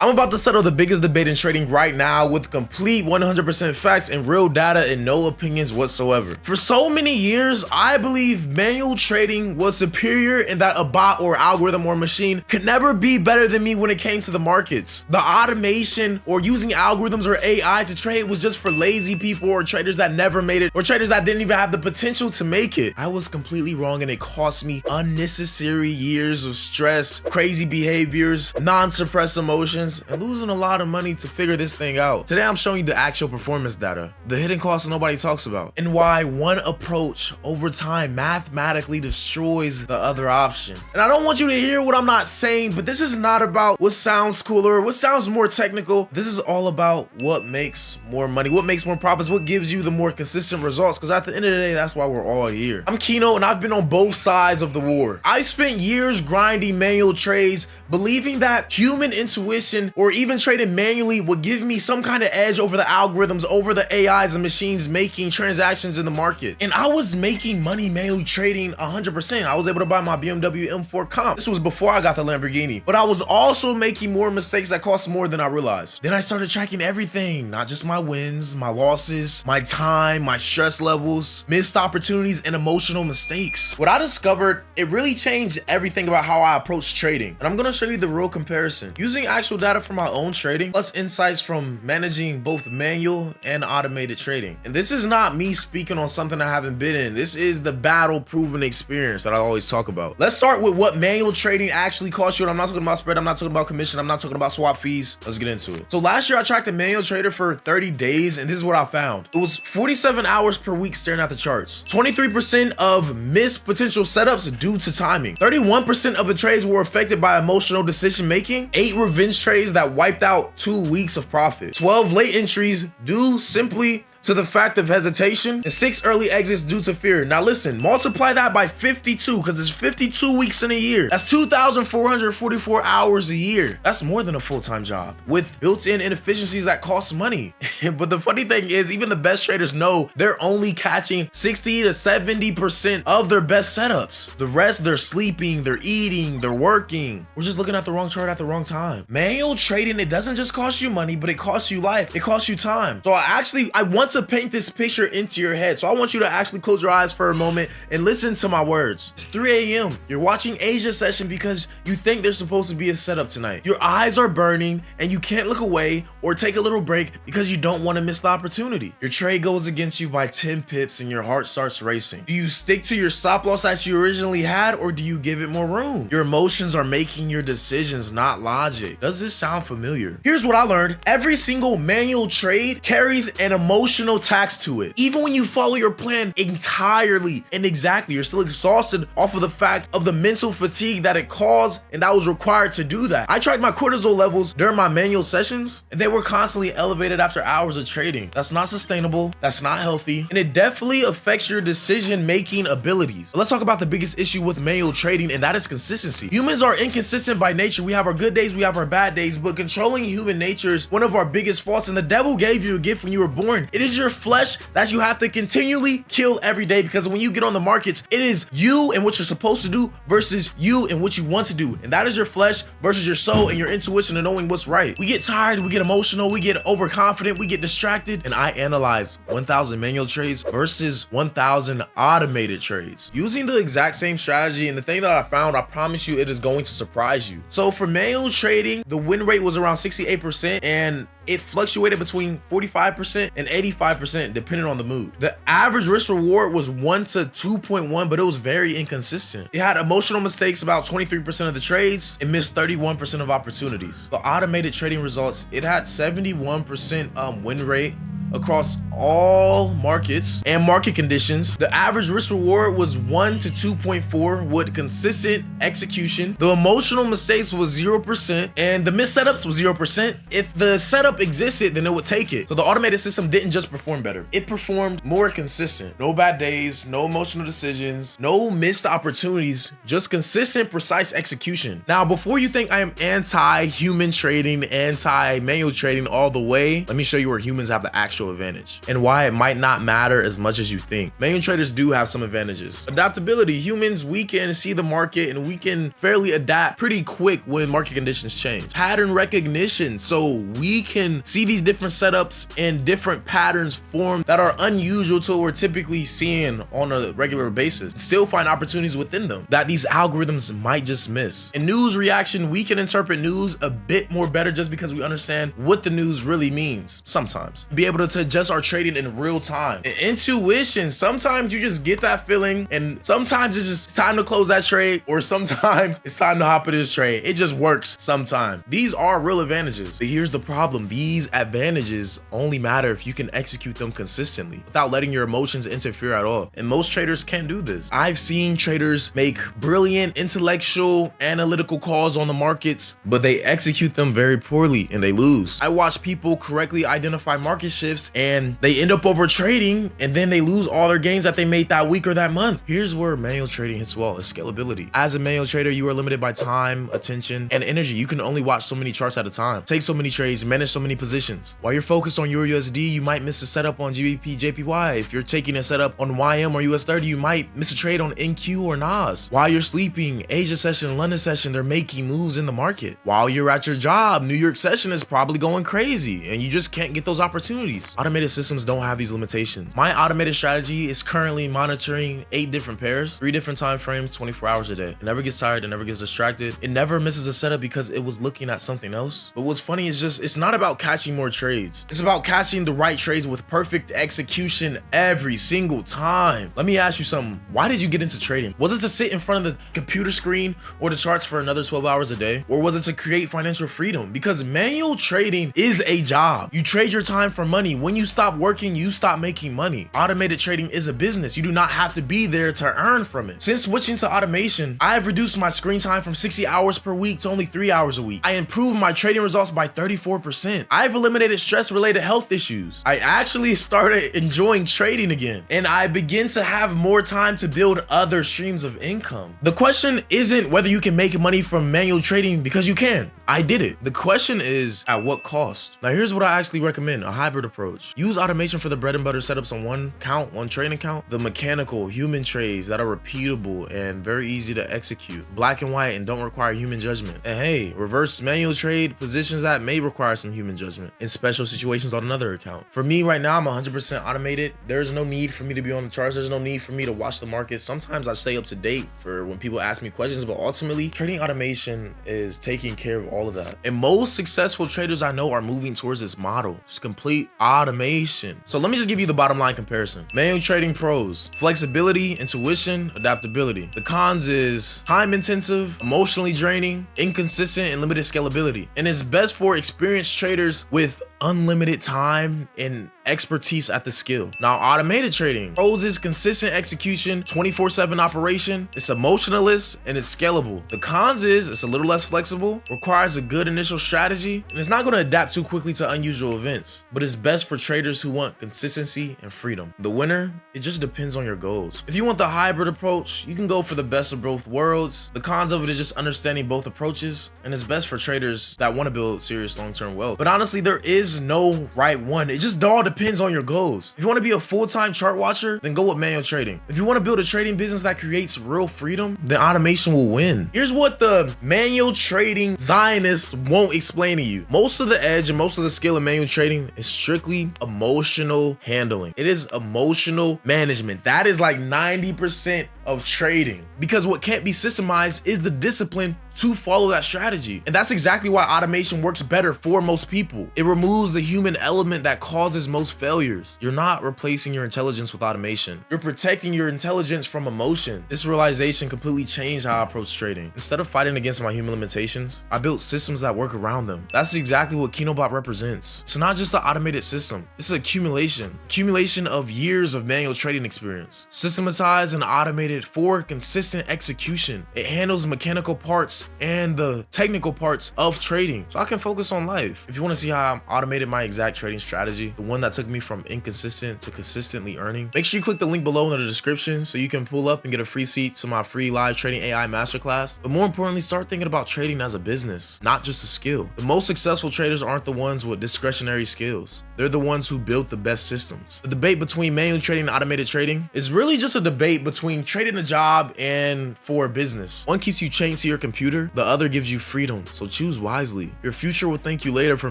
I'm about to settle the biggest debate in trading right now with complete 100% facts and real data and no opinions whatsoever. For so many years, I believe manual trading was superior and that a bot or algorithm or machine could never be better than me when it came to the markets. The automation or using algorithms or AI to trade was just for lazy people or traders that never made it or traders that didn't even have the potential to make it. I was completely wrong and it cost me unnecessary years of stress, crazy behaviors, non-suppressed emotions, and losing a lot of money to figure this thing out. Today I'm showing you the actual performance data, the hidden costs nobody talks about, and why one approach over time mathematically destroys the other option. And I don't want you to hear what I'm not saying, but this is not about what sounds cooler, what sounds more technical. This is all about what makes more money, what makes more profits, what gives you the more consistent results, because at the end of the day, that's why we're all here. I'm Kino and I've been on both sides of the war. I spent years grinding manual trades, believing that human intuition or even trading manually would give me some kind of edge over the algorithms, over the AIs and machines making transactions in the market. And I was making money manually trading 100%. I was able to buy my BMW M4 Comp. This was before I got the Lamborghini, but I was also making more mistakes that cost more than I realized. Then I started tracking everything, not just my wins, my losses, my time, my stress levels, missed opportunities, and emotional mistakes. What I discovered, it really changed everything about how I approach trading. And I'm gonna show you the real comparison. Using actual data from my own trading, plus insights from managing both manual and automated trading. And this is not me speaking on something I haven't been in. This is the battle proven experience that I always talk about. Let's start with what manual trading actually costs you. And I'm not talking about spread, I'm not talking about commission, I'm not talking about swap fees. Let's get into it. So last year I tracked a manual trader for 30 days and this is what I found. It was 47 hours per week staring at the charts. 23% of missed potential setups due to timing. 31% of the trades were affected by emotional decision making. 8 revenge trades that wiped out 2 weeks of profit. 12 late entries due simply to the fact of hesitation, and 6 early exits due to fear. Now listen, multiply that by 52 because it's 52 weeks in a year. That's 2,444 hours a year. That's more than a full-time job with built-in inefficiencies that cost money. But the funny thing is, even the best traders know they're only catching 60 to 70% of their best setups. The rest, they're sleeping, they're eating, they're working. We're just looking at the wrong chart at the wrong time. Manual trading, it doesn't just cost you money, but it costs you life. It costs you time. So I want to paint this picture into your head. So I want you to actually close your eyes for a moment and listen to my words. It's 3 a.m. You're watching Asia session because you think there's supposed to be a setup tonight. Your eyes are burning and you can't look away or take a little break because you don't want to miss the opportunity. Your trade goes against you by 10 pips and your heart starts racing. Do you stick to your stop loss that you originally had or do you give it more room? Your emotions are making your decisions, not logic. Does this sound familiar? Here's what I learned. Every single manual trade carries an emotional tax to it. Even when you follow your plan entirely and exactly, you're still exhausted off of the fact of the mental fatigue that it caused and that was required to do that. I tracked my cortisol levels during my manual sessions and they were constantly elevated after hours of trading. That's not sustainable, that's not healthy, and it definitely affects your decision-making abilities. Let's talk about the biggest issue with manual trading, and that is consistency. Humans are inconsistent by nature. We have our good days, we have our bad days, but controlling human nature is one of our biggest faults, and the devil gave you a gift when you were born. It is your flesh that you have to continually kill every day, because when you get on the markets, it is you and what you're supposed to do versus you and what you want to do. And that is your flesh versus your soul and your intuition and knowing what's right. We get tired, we get emotional, we get overconfident, we get distracted. And I analyze 1,000 manual trades versus 1,000 automated trades using the exact same strategy. And the thing that I found, I promise you, it is going to surprise you. So for manual trading, the win rate was around 68% and it fluctuated between 45% and 85% depending on the mood. The average risk reward was 1 to 2.1, but it was very inconsistent. It had emotional mistakes about 23% of the trades and missed 31% of opportunities. The automated trading results, it had 71% win rate across all markets and market conditions. The average risk reward was 1 to 2.4 with consistent execution. The emotional mistakes was 0% and the missed setups was 0%. If the setup existed, then it would take it. So the automated system didn't just perform better, it performed more consistent. No bad days, no emotional decisions, no missed opportunities, just consistent, precise execution. Now, before you think I am anti-human trading, anti-manual trading all the way, let me show you where humans have the actual actual advantage and why it might not matter as much as you think. Manual traders do have some advantages. Adaptability. Humans, we can see the market and we can fairly adapt pretty quick when market conditions change. Pattern recognition. So we can see these different setups and different patterns form that are unusual to what we're typically seeing on a regular basis. Still find opportunities within them that these algorithms might just miss. In news reaction, we can interpret news a bit more better just because we understand what the news really means sometimes. Be able to adjust our trading in real time. And intuition, sometimes you just get that feeling and sometimes it's just time to close that trade, or sometimes it's time to hop in this trade. It just works sometimes. These are real advantages. But here's the problem. These advantages only matter if you can execute them consistently without letting your emotions interfere at all. And most traders can't do this. I've seen traders make brilliant intellectual analytical calls on the markets, but they execute them very poorly and they lose. I watch people correctly identify market shifts and they end up over trading and then they lose all their gains that they made that week or that month. Here's where manual trading hits well, is scalability. As a manual trader, you are limited by time, attention, and energy. You can only watch so many charts at a time, take so many trades, manage so many positions. While you're focused on Euro USD, you might miss a setup on GBP, JPY. If you're taking a setup on YM or US30, you might miss a trade on NQ or NAS. While you're sleeping, Asia session, London session, they're making moves in the market. While you're at your job, New York session is probably going crazy and you just can't get those opportunities. Automated systems don't have these limitations. My automated strategy is currently monitoring 8 different pairs, 3 different time frames, 24 hours a day. It never gets tired, it never gets distracted. It never misses a setup because it was looking at something else. But what's funny is just, it's not about catching more trades. It's about catching the right trades with perfect execution every single time. Let me ask you something. Why did you get into trading? Was it to sit in front of the computer screen or the charts for another 12 hours a day? Or was it to create financial freedom? Because manual trading is a job. You trade your time for money. When you stop working, you stop making money. Automated trading is a business. You do not have to be there to earn from it. Since switching to automation, I have reduced my screen time from 60 hours per week to only 3 hours a week. I improved my trading results by 34%. I've eliminated stress-related health issues. I actually started enjoying trading again, and I begin to have more time to build other streams of income. The question isn't whether you can make money from manual trading, because you can. I did it. The question is, at what cost? Now, here's what I actually recommend: a hybrid approach. Use automation for the bread and butter setups on one trading account. The mechanical human trades that are repeatable and very easy to execute, black and white, and don't require human judgment. And hey, reverse manual trade positions that may require some human judgment in special situations on another account. For me right now, I'm 100% automated. There's no need for me to be on the charts. There's no need for me to watch the market. Sometimes I stay up to date for when people ask me questions, but ultimately trading automation is taking care of all of that. And most successful traders I know are moving towards this model, just complete automation. So let me just give you the bottom line comparison. Manual trading pros: flexibility, intuition, adaptability. The cons is time intensive, emotionally draining, inconsistent, and limited scalability. And it's best for experienced traders with unlimited time and expertise at the skill. Now, automated trading pros is consistent execution, 24/7 operation, it's emotionless, and it's scalable. The cons is it's a little less flexible, requires a good initial strategy, and it's not going to adapt too quickly to unusual events, but it's best for traders who want consistency and freedom. The winner, it just depends on your goals. If you want the hybrid approach, you can go for the best of both worlds. The cons of it is just understanding both approaches, and it's best for traders that want to build serious long-term wealth. But honestly, there is no right one. It just all depends on your goals. If you want to be a full-time chart watcher, then go with manual trading. If you want to build a trading business that creates real freedom, then automation will win. Here's what the manual trading Zionists won't explain to you. Most of the edge and most of the skill in manual trading is strictly emotional handling. It is emotional management. That is like 90% of trading, because what can't be systemized is the discipline to follow that strategy. And that's exactly why automation works better for most people. It removes the human element that causes most failures. You're not replacing your intelligence with automation. You're protecting your intelligence from emotion. This realization completely changed how I approach trading. Instead of fighting against my human limitations, I built systems that work around them. That's exactly what Kinobot represents. It's not just an automated system. It's an accumulation of years of manual trading experience, systematized and automated for consistent execution. It handles mechanical parts life and the technical parts of trading so I can focus on life. If you want to see how I automated my exact trading strategy, the one that took me from inconsistent to consistently earning, make sure you click the link below in the description so you can pull up and get a free seat to my free live trading AI masterclass. But more importantly, start thinking about trading as a business, not just a skill. The most successful traders aren't the ones with discretionary skills. They're the ones who built the best systems. The debate between manual trading and automated trading is really just a debate between trading a job and for a business. One keeps you chained to your computer, the other gives you freedom, so choose wisely. Your future will thank you later for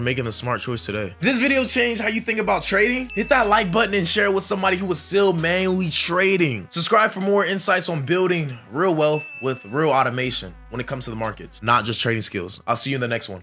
making the smart choice today. If this video changed how you think about trading, hit that like button and share it with somebody who is still manually trading. Subscribe for more insights on building real wealth with real automation when it comes to the markets, not just trading skills. I'll see you in the next one.